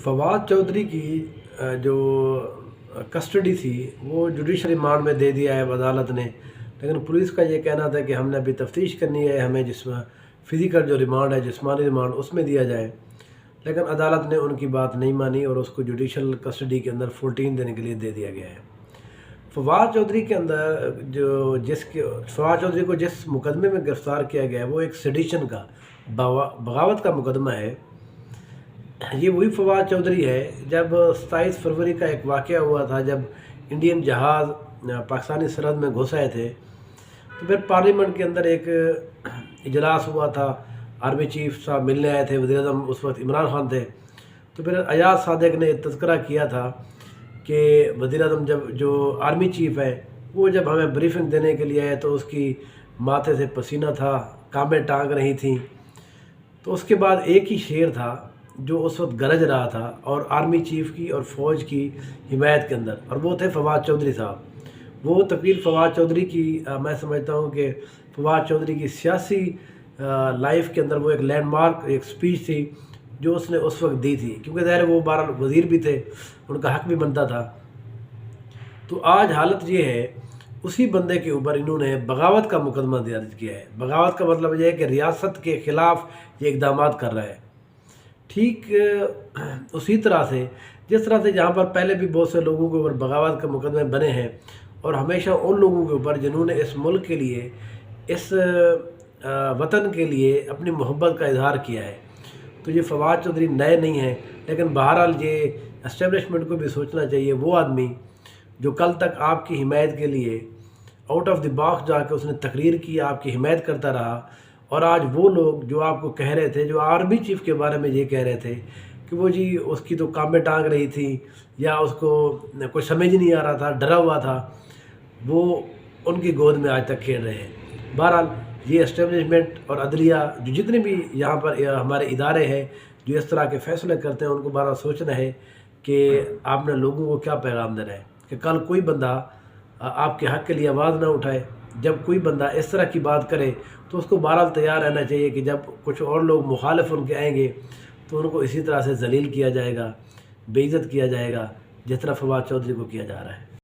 फवाद चौधरी की जो कस्टडी थी वो जुडिशल रिमांड में दे दिया है अब अदालत ने। लेकिन पुलिस का ये कहना था कि हमने अभी तफ्तीश करनी है, हमें जिसमें फ़िज़िकल जो रिमांड है, जिस्मानी रिमांड, उसमें दिया जाए। लेकिन अदालत ने उनकी बात नहीं मानी और उसको जुडिशल कस्टडी के अंदर 14 दिन के लिए दे दिया गया है। फवाद चौधरी के अंदर फवाद चौधरी को जिस मुकदमे में गिरफ़्तार किया गया है वो एक सेडिशन का, बगावत का मुकदमा है। ये वही फवाद चौधरी है जब 27 फरवरी का एक वाक़या हुआ था, जब इंडियन जहाज़ पाकिस्तानी सरहद में घुस आए थे। तो फिर पार्लियामेंट के अंदर एक इजलास हुआ था, आर्मी चीफ साहब मिलने आए थे, वज़ीर आज़म उस वक्त इमरान खान थे। तो फिर अयाज सादिक ने तज़किरा किया था कि वज़ीर आज़म जो आर्मी चीफ है वो जब हमें ब्रीफिंग देने के लिए आए तो उसकी माथे से पसीना था, कामें टांग रही थी। तो उसके बाद एक ही शेर था जो उस वक्त गरज रहा था और आर्मी चीफ की और फ़ौज की हिमायत के अंदर, और वो थे फवाद चौधरी साहब। वो तकरीर फवाद चौधरी की मैं समझता हूँ कि फवाद चौधरी की सियासी लाइफ के अंदर वो एक लैंडमार्क, एक स्पीच थी जो उसने उस वक्त दी थी, क्योंकि ज़ाहिर वो 12 वज़ीर भी थे, उनका हक़ भी बनता था। तो आज हालत ये है, उसी बंदे के ऊपर इन्होंने बगावत का मुकदमा दर्ज किया है। बगावत का मतलब ये है कि रियासत के ख़िलाफ़ ये इक़दाम कर रहा है। ठीक उसी तरह से जिस तरह से जहाँ पर पहले भी बहुत से लोगों के ऊपर बगावत के मुकदमे बने हैं, और हमेशा उन लोगों के ऊपर जिन्होंने इस मुल्क के लिए, इस वतन के लिए अपनी मोहब्बत का इजहार किया है। तो ये फवाद चौधरी नए नहीं हैं, लेकिन बहरहाल ये एस्टेब्लिशमेंट को भी सोचना चाहिए। वो आदमी जो कल तक आपकी हिमायत के लिए आउट ऑफ द बॉक्स जाकर उसने तकरीर की, आपकी हिमायत करता रहा, और आज वो लोग जो आपको कह रहे थे, जो आर्मी चीफ के बारे में ये कह रहे थे कि वो जी उसकी तो कामें टांग रही थी या उसको कोई समझ नहीं आ रहा था, डरा हुआ था, वो उनकी गोद में आज तक खेल रहे हैं। बहरहाल ये एस्टेब्लिशमेंट और अदलिया जो जितने भी यहाँ पर हमारे इदारे हैं जो इस तरह के फ़ैसले करते हैं, उनको बहरहाल सोचना है कि आपने लोगों को क्या पैगाम देना है कि कल कोई बंदा आपके हक़ के लिए आवाज़ ना उठाए। जब कोई बंदा इस तरह की बात करे तो उसको बहरहाल तैयार रहना चाहिए कि जब कुछ और लोग मुखालिफ उनके आएंगे तो उनको इसी तरह से जलील किया जाएगा, बेइज्जत किया जाएगा, जिस तरह फवाद चौधरी को किया जा रहा है।